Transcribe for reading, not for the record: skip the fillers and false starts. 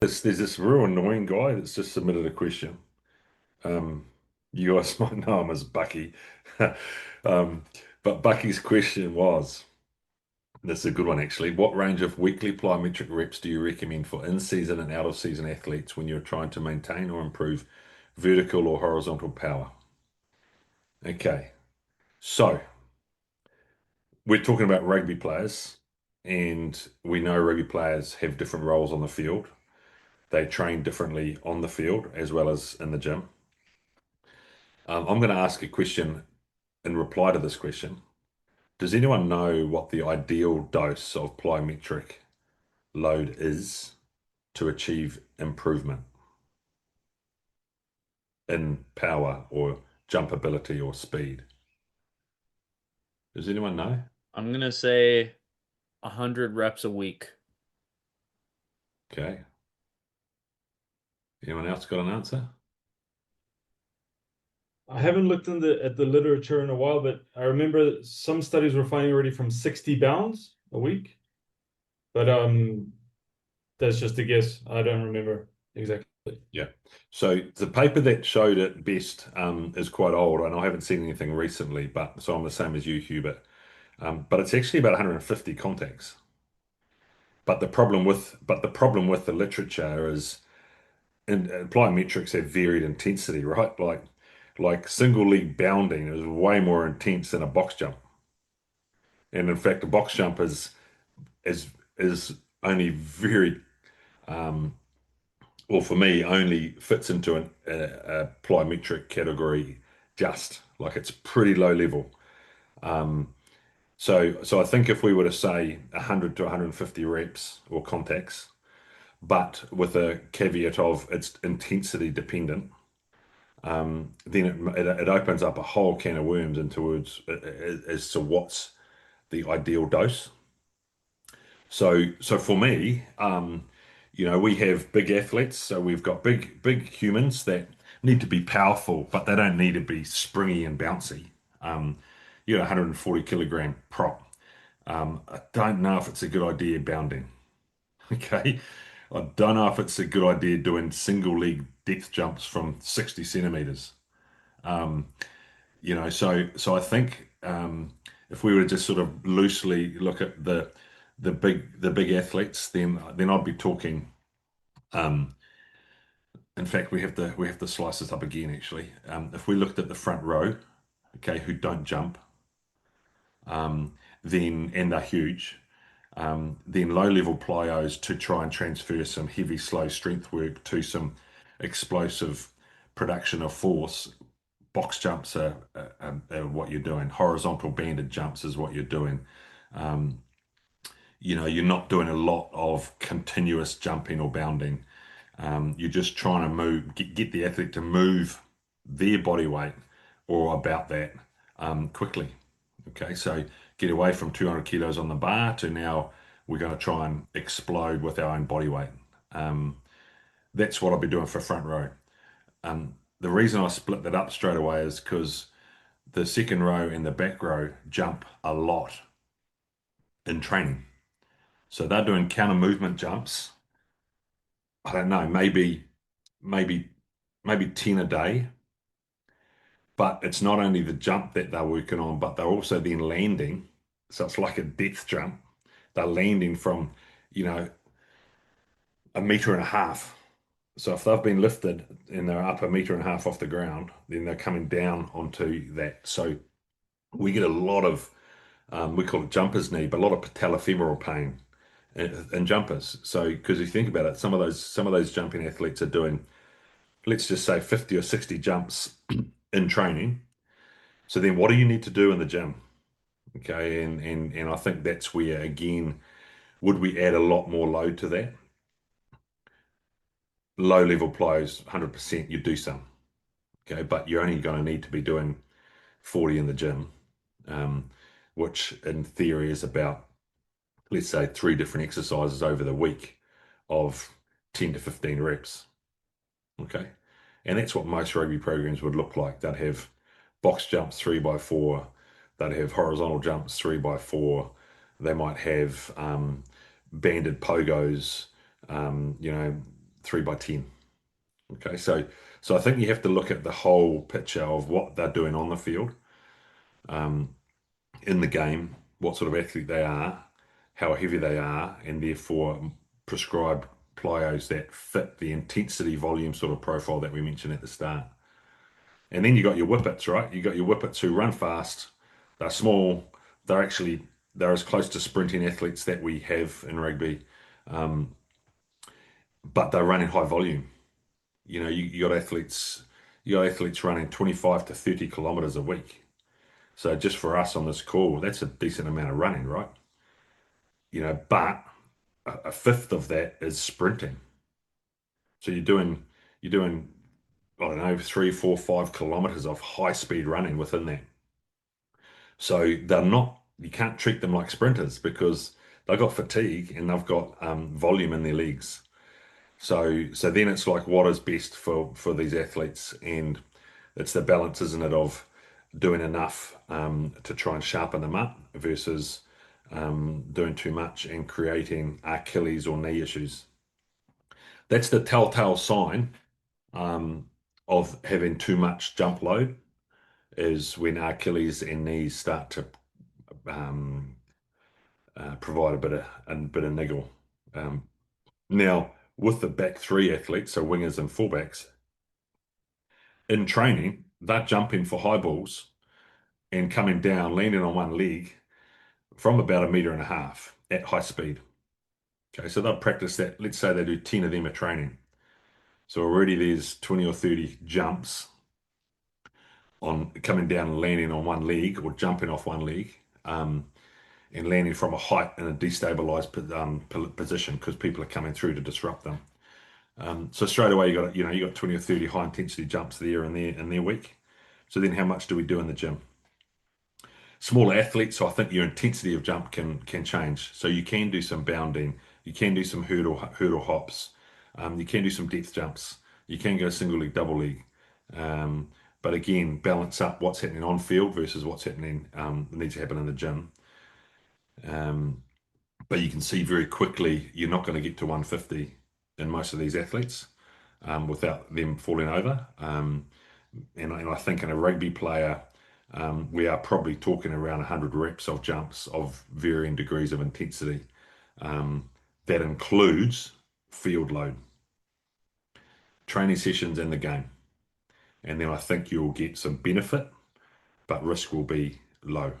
There's this real annoying guy that's just submitted a question. Um, you guys might know him as Bucky. Um, but Bucky's question was, this is a good one actually. What range of weekly plyometric reps do you recommend for in-season and out-of-season athletes when you're trying to maintain or improve vertical or horizontal power? Okay, so we're talking about rugby players, and we know rugby players have different roles on the field. They train differently on the field as well as in the gym. I'm going to ask a question in reply to this question. Does anyone know what the ideal dose of plyometric load is to achieve improvement in power or jump ability or speed? Does anyone know? I'm gonna say 100 reps a week. Okay. Anyone else got an answer? I haven't looked in the at the literature in a while, but I remember some studies were finding already from 60 pounds a week. But that's just a guess. I don't remember exactly. Yeah. So the paper that showed it best is quite old, and I haven't seen anything recently, but so I'm the same as you, Hubert. But it's actually about 150 contacts. But the problem with the literature is and plyometrics have varied intensity, right? Like single leg bounding is way more intense than a box jump. And in fact, a box jump is is only very um or for me only fits into a plyometric category just like it's pretty low level. Um so I think if we were to say 100 to 150 reps or contacts, but with a caveat of it's intensity dependent, then it opens up a whole can of worms into words as to what's the ideal dose. So for me, we have big athletes, so we've got big humans that need to be powerful, but they don't need to be springy and bouncy. Um, 140 kilogram prop. I don't know if it's a good idea bounding. Okay, I don't know if it's a good idea doing single leg depth jumps from 60 centimeters. Um, so I think if we were to just sort of loosely look at the big athletes, then I'd be talking. Um, in fact, we have to slice this up again. Actually, if we looked at the front row, okay, who don't jump, then and are huge, then low level plyos to try and transfer some heavy, slow strength work to some explosive production of force. Box jumps are what you're doing. Horizontal banded jumps is what you're doing. Um, you're not doing a lot of continuous jumping or bounding. You're just trying to get the athlete to move their body weight or about that quickly. Okay, so get away from 200 kilos on the bar to now we're going to try and explode with our own body weight. Um, that's what I'll be doing for front row. The reason I split that up straight away is because the second row and the back row jump a lot in training. So they're doing counter movement jumps. I don't know, maybe, maybe 10 a day. But it's not only the jump that they're working on, but they're also then landing. So it's like a depth jump. They're landing from, you know, a meter and a half. So if they've been lifted and they're up a meter and a half off the ground, then they're coming down onto that. So we get a lot of we call it jumper's knee, but a lot of patellofemoral pain in jumpers. So because you think about it, some of those jumping athletes are doing, let's just say 50 or 60 jumps in training. So then what do you need to do in the gym? Okay, and I think that's where again, would we add a lot more load to that? Low level plyos, 100% you do some. Okay, but you're only going to need to be doing 40 in the gym, um, which in theory is about, let's say, three different exercises over the week of 10 to 15 reps. Okay. And that's what most rugby programs would look like. They'd have box jumps 3x4, they'd have horizontal jumps 3x4, they might have banded pogos, um, you know, 3x10. Okay, so I think you have to look at the whole picture of what they're doing on the field, um, in the game, what sort of athlete they are, how heavy they are, and therefore prescribe plyos that fit the intensity volume sort of profile that we mentioned at the start. And then you got your whippets, right? You got your whippets who run fast. They're small. They're as close to sprinting athletes that we have in rugby, um, but they're running high volume. You got athletes running 25 to 30 kilometers a week. So just for us on this call, that's a decent amount of running, right? But a fifth of that is sprinting. So you're doing I don't know 3, 4, 5 kilometers of high speed running within that. So they're not you can't treat them like sprinters because they've got fatigue and they've got volume in their legs. So then it's like what is best for these athletes, and it's the balance, isn't it, of doing enough to try and sharpen them up versus doing too much and creating Achilles or knee issues. That's the telltale sign um, of having too much jump load is when Achilles and knees start to um, provide a bit of niggle. Um, Now, with the back three athletes, so wingers and fullbacks, in training, they're jumping for high balls and coming down, landing on one leg from about 1.5 meters at high speed. Okay, so they'll practice that. Let's say they do 10 of them at training. So already there's 20 or 30 jumps on coming down and landing on one leg or jumping off one leg, and landing from a height in a destabilized position because people are coming through to disrupt them. So straight away you got 20 or 30 high intensity jumps there and there in their week. So then how much do we do in the gym? Smaller athletes, so I think your intensity of jump can change. So you can do some bounding, you can do some hurdle hops, you can do some depth jumps, you can go single leg, double leg. Um, but again, balance up what's happening on field versus what's happening needs to happen in the gym. Um, but you can see very quickly you're not going to get to 150 in most of these athletes without them falling over. And I think in a rugby player, we are probably talking around 100 reps of jumps of varying degrees of intensity. That includes field load, training sessions, and the game. And then I think you'll get some benefit, but risk will be low.